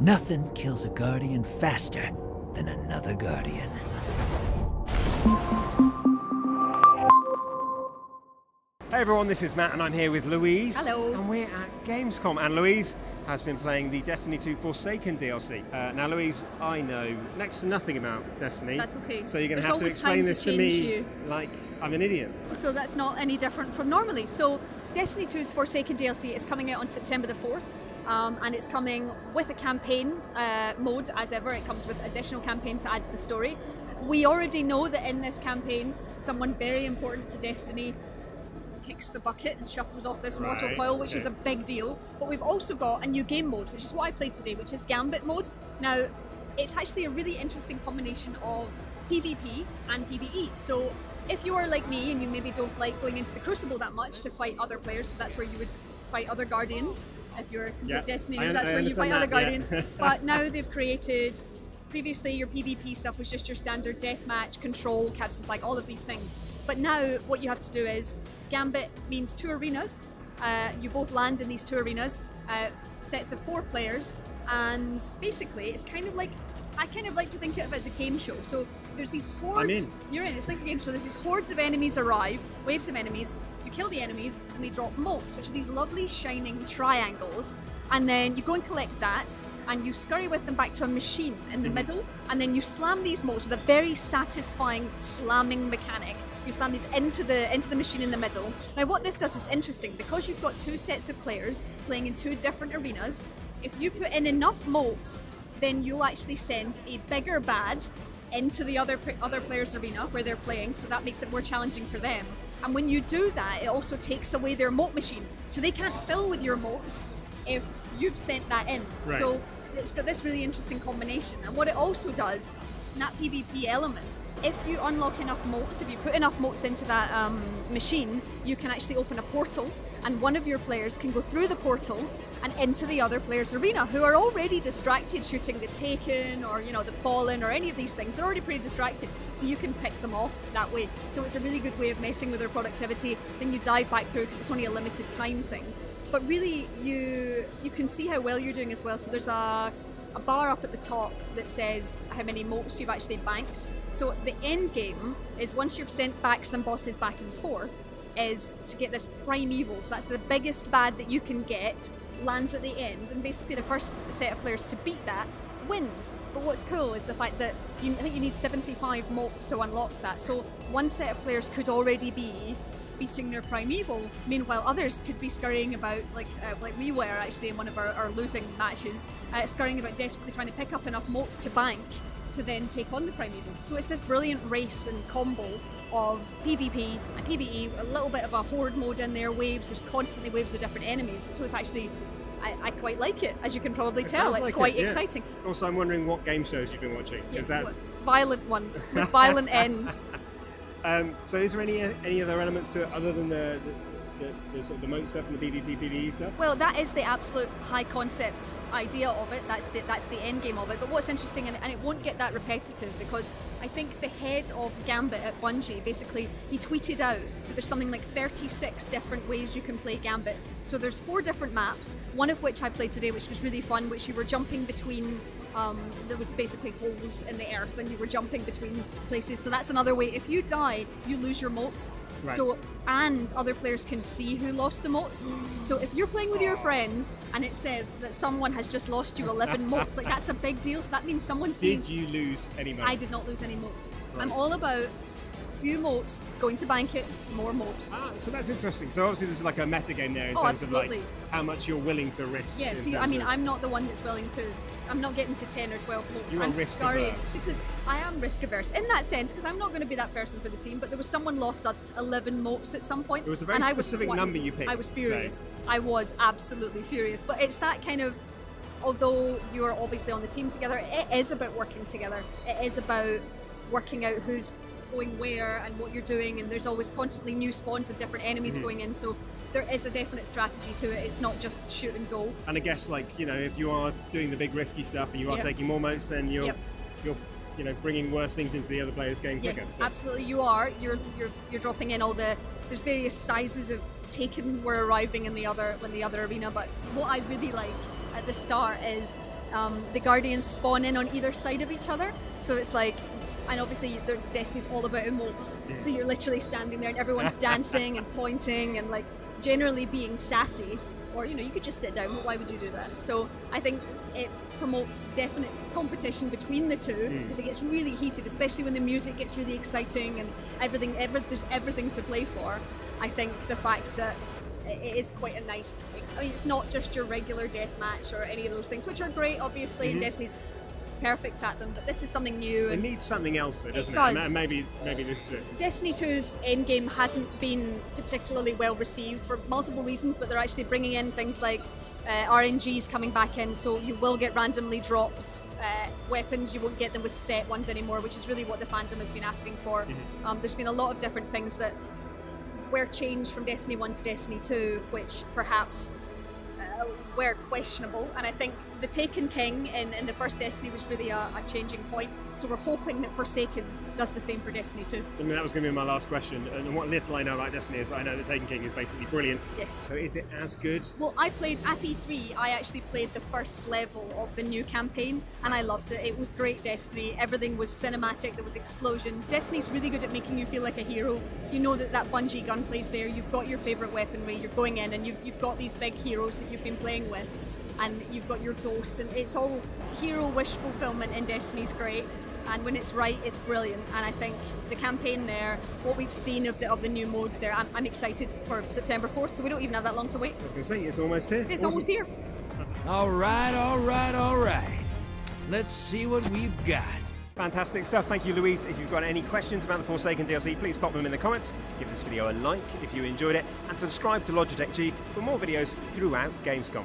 Nothing kills a Guardian faster than another Guardian. Hey everyone, this is Matt and I'm here with Louise. Hello. And we're at Gamescom, and Louise has been playing the Destiny 2 Forsaken DLC. Now Louise, I know next to nothing about Destiny. That's okay. So you're going to There's have to always explain time to this to change me you. like I'm an idiot. So that's not any different from normally. So Destiny 2's Forsaken DLC is coming out on September the 4th. And it's coming with a campaign mode, as ever. It comes with additional campaign to add to the story. We already know that in this campaign, someone very important to Destiny kicks the bucket and shuffles off this mortal coil, which is a big deal. But we've also got a new game mode, which is what I played today, which is Gambit mode. Now, it's actually a really interesting combination of PvP and PvE. So if you are like me and you maybe don't like going into the Crucible that much to fight other players, so that's where you would fight other Guardians. If you're a complete Destiny noob, that's where you fight other Guardians. But now they've created, previously your PvP stuff was just your standard deathmatch, control, capture the flag, all of these things. But now what you have to do is, Gambit means 2 arenas. You both land in these 2 arenas, sets of 4 players, and basically it's kind of like, I kind of like to think of it as a game show. So there's these hordes. I'm in. You're in. It's like a game show. There's these hordes of enemies arrive, waves of enemies. You kill the enemies, and they drop motes, which are these lovely shining triangles. And then you go and collect that, and you scurry with them back to a machine in the middle, and then you slam these motes with a very satisfying slamming mechanic. You slam these into the machine in the middle. Now, what this does is interesting because you've got 2 sets of players playing in 2 different arenas. If you put in enough motes, then you'll actually send a bigger bad into the other player's arena where they're playing, so that makes it more challenging for them. And when you do that, it also takes away their mote machine, so they can't fill with your motes if you've sent that in. Right. So it's got this really interesting combination. And what it also does, in that PvP element, if you unlock enough motes, if you put enough motes into that machine, you can actually open a portal, and one of your players can go through the portal and into the other player's arena, who are already distracted shooting the Taken or the Fallen or any of these things. They're already pretty distracted, so you can pick them off that way. So it's a really good way of messing with their productivity. Then you dive back through because it's only a limited time thing. But really, you can see how well you're doing as well. So there's a bar up at the top that says how many motes you've actually banked. So the end game is, once you've sent back some bosses back and forth, is to get this Primeval. So that's the biggest bad that you can get, lands at the end, and basically the first set of players to beat that wins. But what's cool is the fact that I think you need 75 motes to unlock that. So one set of players could already be beating their Primeval, meanwhile others could be scurrying about like we were actually in one of our losing matches, scurrying about desperately trying to pick up enough motes to bank to then take on the Primeval. So it's this brilliant race and combo of PvP and PvE, a little bit of a horde mode in there, waves, there's constantly waves of different enemies, so it's actually, I quite like it, as you can probably tell. It's quite exciting. Also, I'm wondering what game shows you've been watching, because that's violent ones with violent ends. So is there any other elements to it other than the sort of the mote stuff and the PvP, PvE stuff? Well, that is the absolute high concept idea of it. That's the end game of it. But what's interesting, and it won't get that repetitive, because I think the head of Gambit at Bungie, basically, he tweeted out that there's something like 36 different ways you can play Gambit. So there's 4 different maps, one of which I played today, which was really fun, which you were jumping between. There was basically holes in the earth and you were jumping between places. So that's another way. If you die, you lose your motes. Right. So, and other players can see who lost the motes. So if you're playing with your friends and it says that someone has just lost you 11 motes, like that's a big deal. So that means someone's Did you lose any motes? I did not lose any motes. Right. I'm all about few motes, going to bank it, more motes. So that's interesting. So obviously there's like a meta game there in terms absolutely. of like how much you're willing to risk. Yeah, see, I mean, I'm not the one that's willing to. I'm not getting to 10 or 12 motes. You're I'm risk scurrying averse. because I am risk averse in that sense, because I'm not going to be that person for the team. But there was someone lost us 11 motes at some point. It was a very and specific number you picked. I was furious. So. I was absolutely furious. But it's that kind of, although you're obviously on the team together, it is about working together. It is about working out who's going where and what you're doing, and there's always constantly new spawns of different enemies going in, so there is a definite strategy to it. It's not just shoot and go. And I guess, like, if you are doing the big risky stuff and you are taking more motes, then you're bringing worse things into the other player's game quicker. Yes, So. absolutely you are. You're dropping in all the, there's various sizes of Taken were arriving in the other arena, but what I really like at the start is the Guardians spawn in on either side of each other. So it's like, and obviously Destiny's all about emotes. So you're literally standing there and everyone's dancing and pointing and like generally being sassy. Or, you know, you could just sit down, but why would you do that? So I think it promotes definite competition between the two because it gets really heated, especially when the music gets really exciting and there's everything to play for. I think the fact that it is quite a nice, I mean, it's not just your regular deathmatch or any of those things, which are great, obviously, and Destiny's perfect at them, but this is something new. It needs something else, though, doesn't it? Does. And maybe this is it. Destiny 2's endgame hasn't been particularly well received for multiple reasons, but they're actually bringing in things like RNGs coming back in, so you will get randomly dropped weapons. You won't get them with set ones anymore, which is really what the fandom has been asking for. There's been a lot of different things that were changed from Destiny 1 to Destiny 2, which perhaps were questionable, and I think the Taken King in the first Destiny was really a changing point, so we're hoping that Forsaken does the same for Destiny 2. I mean, that was going to be my last question, and what little I know about Destiny is that I know that Taken King is basically brilliant. Yes. So is it as good? Well, I played at E3, I actually played the first level of the new campaign, and I loved it. It was great Destiny, everything was cinematic, there was explosions. Destiny's really good at making you feel like a hero. You know that Bungie gunplay's there, you've got your favourite weaponry, you're going in and you've got these big heroes that you've been playing with, and you've got your ghost, and it's all hero wish fulfillment in Destiny's great. And when it's right, it's brilliant. And I think the campaign there, what we've seen of the new modes there, I'm excited for September 4th, so we don't even have that long to wait. I was going to say, it's almost here. It's Awesome. almost here. All right. Let's see what we've got. Fantastic stuff. Thank you, Louise. If you've got any questions about the Forsaken DLC, please pop them in the comments. Give this video a like if you enjoyed it, and subscribe to Logitech G for more videos throughout Gamescom.